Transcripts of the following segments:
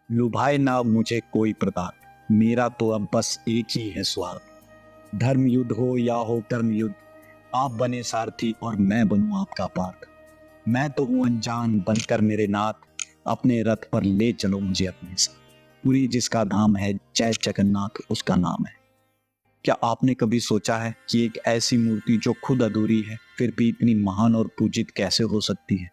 लुभाए ना मुझे कोई पदार्थ, मेरा तो अब बस एक ही है स्वार्थ। धर्म युद्ध हो या हो कर्म युद्ध, आप बने सारथी और मैं बनूं आपका पार्थ। मैं तो हूं अनजान बनकर मेरे नाथ, अपने रथ पर ले चलो मुझे अपने साथ। पुरी जिसका धाम है, जय जगन्नाथ उसका नाम है। क्या आपने कभी सोचा है कि एक ऐसी मूर्ति जो खुद अधूरी है फिर भी इतनी महान और पूजित कैसे हो सकती है?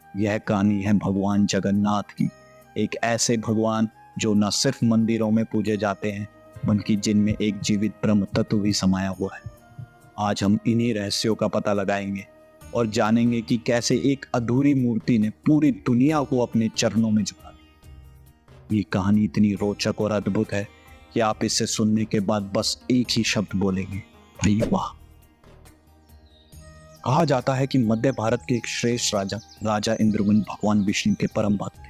यह कहानी है भगवान जगन्नाथ की, एक ऐसे भगवान जो न सिर्फ मंदिरों में पूजे जाते हैं बल्कि जिनमें एक जीवित ब्रह्म तत्व भी समाया हुआ है। आज हम इन्हीं रहस्यों का पता लगाएंगे और जानेंगे कि कैसे एक अधूरी मूर्ति ने पूरी दुनिया को अपने चरणों में झुका दिया। ये कहानी इतनी रोचक और अद्भुत है कि आप इसे सुनने के बाद बस एक ही शब्द बोलेंगे, भाई वाह। कहा जाता है कि मध्य भारत के एक श्रेष्ठ राजा इंद्रवन भगवान विष्णु के परम भक्त थे।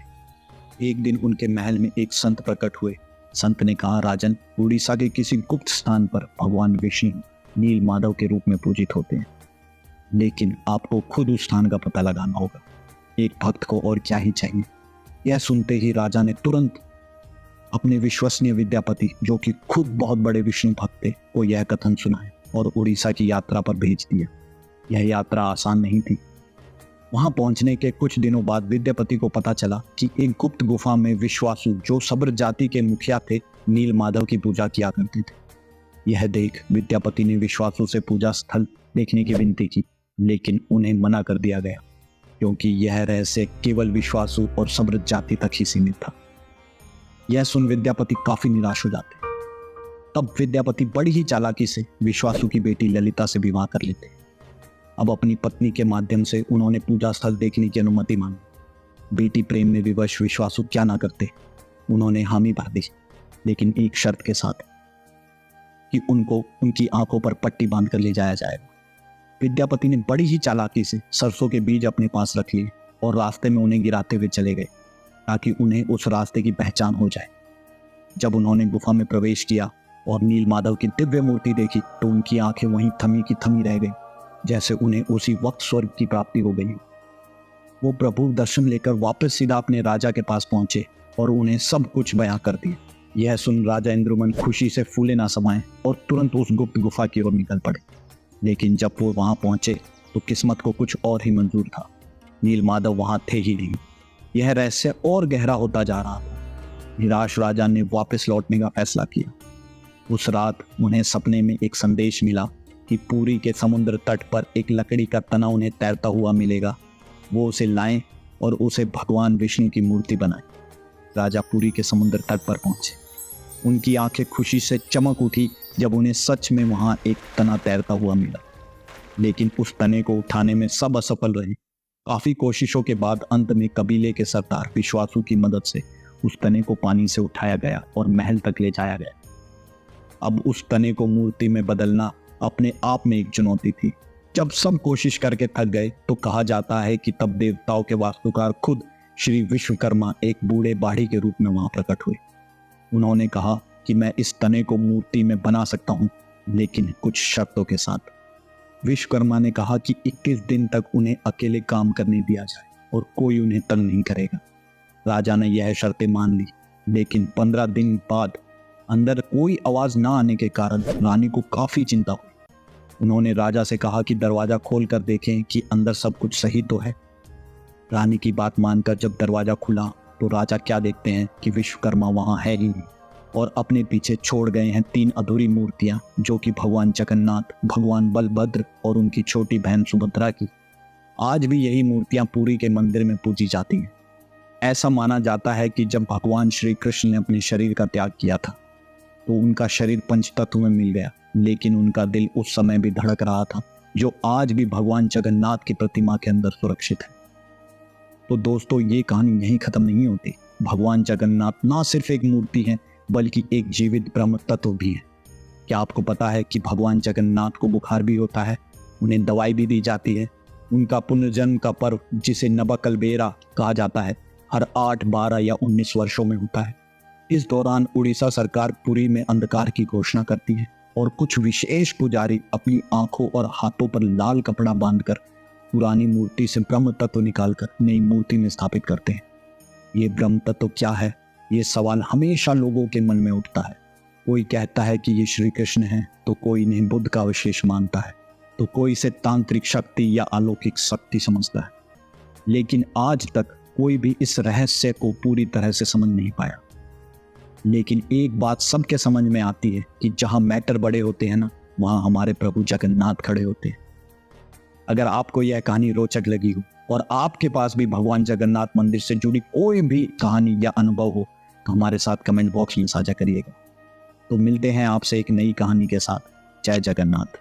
एक दिन उनके महल में एक संत प्रकट हुए। संत ने कहा, राजन, उड़ीसा के किसी गुप्त स्थान पर भगवान विष्णु नील माधव के रूप में पूजित होते हैं, लेकिन आपको खुद उस स्थान का पता लगाना होगा। एक भक्त को और क्या ही चाहिए। यह सुनते ही राजा ने तुरंत अपने विश्वसनीय विद्यापति, जो कि खुद बहुत बड़े विष्णु भक्त थे, को यह कथन सुनाया और उड़ीसा की यात्रा पर भेज दिया। यह यात्रा आसान नहीं थी। वहां पहुंचने के कुछ दिनों बाद विद्यापति को पता चला कि एक गुप्त गुफा में विश्वासु, जो सब्र जाति के मुखिया थे, नील माधव की पूजा किया करते थे। यह देख विद्यापति ने विश्वासु से पूजा स्थल देखने की विनती की, लेकिन उन्हें मना कर दिया गया क्योंकि यह रहस्य केवल विश्वासु और सब्र जाति तक ही सीमित था। यह सुन विद्यापति काफी निराश हो जाते। तब विद्यापति बड़ी ही चालाकी से विश्वासु की बेटी ललिता से विवाह कर लेते। अब अपनी पत्नी के माध्यम से उन्होंने पूजा स्थल देखने की अनुमति मांगी। बेटी प्रेम में विवश विश्वासु क्या ना करते, उन्होंने हामी भर दी, लेकिन एक शर्त के साथ कि उनको उनकी आंखों पर पट्टी बांधकर ले जाया जाएगा। विद्यापति ने बड़ी ही चालाकी से सरसों के बीज अपने पास रख लिए और रास्ते में उन्हें गिराते हुए चले गए ताकि उन्हें उस रास्ते की पहचान हो जाए। जब उन्होंने गुफा में प्रवेश किया और नील माधव की दिव्य मूर्ति देखी तो उनकी आंखें वहीं थमी की थमी रह गई, जैसे उन्हें उसी वक्त स्वर्ग की प्राप्ति हो गई। वो प्रभु दर्शन लेकर वापस सीधा अपने राजा के पास पहुंचे और उन्हें सब कुछ बयां कर दिया। यह सुन राजा इंद्रमन खुशी से फूले ना समाये और तुरंत उस गुप्त गुफा की ओर निकल पड़े। लेकिन जब वो वहां पहुंचे तो किस्मत को कुछ और ही मंजूर था। नील माधव वहां थे ही नहीं। यह रहस्य और गहरा होता जा रहा था। निराश राजा ने वापस लौटने का फैसला किया। उस रात उन्हें सपने में एक संदेश मिला कि पुरी के समुद्र तट पर एक लकड़ी का तना उन्हें तैरता हुआ मिलेगा। वो उसे लाएं और उसे भगवान विष्णु की मूर्ति बनाएं। राजा पुरी के समुद्र तट पर पहुंचे। उनकी आंखें खुशी से चमक उठी जब उन्हें सच में वहां एक तना तैरता हुआ मिला, लेकिन उस तने को उठाने में सब असफल रहे। काफी कोशिशों के बाद अंत में कबीले के सरदार विश्वासु की मदद से उस तने को पानी से उठाया गया और महल तक ले जाया गया। अब उस तने को मूर्ति में बदलना अपने आप में एक चुनौती थी। जब सब कोशिश करके थक गए तो कहा जाता है कि तब देवताओं के वास्तुकार खुद श्री विश्वकर्मा एक बूढ़े बाढ़ी के रूप में वहां प्रकट हुए। उन्होंने कहा कि मैं इस तने को मूर्ति में बना सकता हूं, लेकिन कुछ शर्तों के साथ। विश्वकर्मा ने कहा कि 21 दिन तक उन्हें अकेले काम करने दिया जाए और कोई उन्हें तंग नहीं करेगा। राजा ने यह शर्तें मान ली, लेकिन 15 दिन बाद अंदर कोई आवाज ना आने के कारण रानी को काफी चिंता हुई। उन्होंने राजा से कहा कि दरवाजा खोल कर देखें कि अंदर सब कुछ सही तो है। रानी की बात मानकर जब दरवाजा खुला तो राजा क्या देखते हैं कि विश्वकर्मा वहां है ही नहीं और अपने पीछे छोड़ गए हैं 3 अधूरी मूर्तियां, जो कि भगवान जगन्नाथ, भगवान बलभद्र और उनकी छोटी बहन सुभद्रा की। आज भी यही मूर्तियां पुरी के मंदिर में पूजी जाती हैं। ऐसा माना जाता है कि जब भगवान श्री कृष्ण ने अपने शरीर का त्याग किया था तो उनका शरीर पंचतत्व में मिल गया, लेकिन उनका दिल उस समय भी धड़क रहा था, जो आज भी भगवान जगन्नाथ की प्रतिमा के अंदर सुरक्षित है। तो दोस्तों, ये कहानी यहीं खत्म नहीं होती। भगवान जगन्नाथ ना सिर्फ एक मूर्ति है बल्कि एक जीवित ब्रह्म तत्व भी है। क्या आपको पता है कि भगवान जगन्नाथ को बुखार भी होता है, उन्हें दवाई भी दी जाती है। उनका पुनर्जन्म का पर्व, जिसे नबकलबेरा कहा जाता है, हर 8, 12 या 19 वर्षों में होता है। इस दौरान उड़ीसा सरकार पुरी में अंधकार की घोषणा करती है और कुछ विशेष पुजारी अपनी आंखों और हाथों पर लाल कपड़ा बांधकर पुरानी मूर्ति से ब्रह्म तत्व निकालकर नई मूर्ति में स्थापित करते हैं। ये ब्रह्म तत्व क्या है ये सवाल हमेशा लोगों के मन में उठता है। कोई कहता है कि ये श्री कृष्ण है, तो कोई इन्हें बुद्ध का अवशेष मानता है, तो कोई इसे तांत्रिक शक्ति या अलौकिक शक्ति समझता है। लेकिन आज तक कोई भी इस रहस्य को पूरी तरह से समझ नहीं पाया। लेकिन एक बात सबके समझ में आती है कि जहां मैटर बड़े होते हैं ना, वहां हमारे प्रभु जगन्नाथ खड़े होते हैं। अगर आपको यह कहानी रोचक लगी हो और आपके पास भी भगवान जगन्नाथ मंदिर से जुड़ी कोई भी कहानी या अनुभव हो, तो हमारे साथ कमेंट बॉक्स में साझा करिएगा। तो मिलते हैं आपसे एक नई कहानी के साथ। जय जगन्नाथ।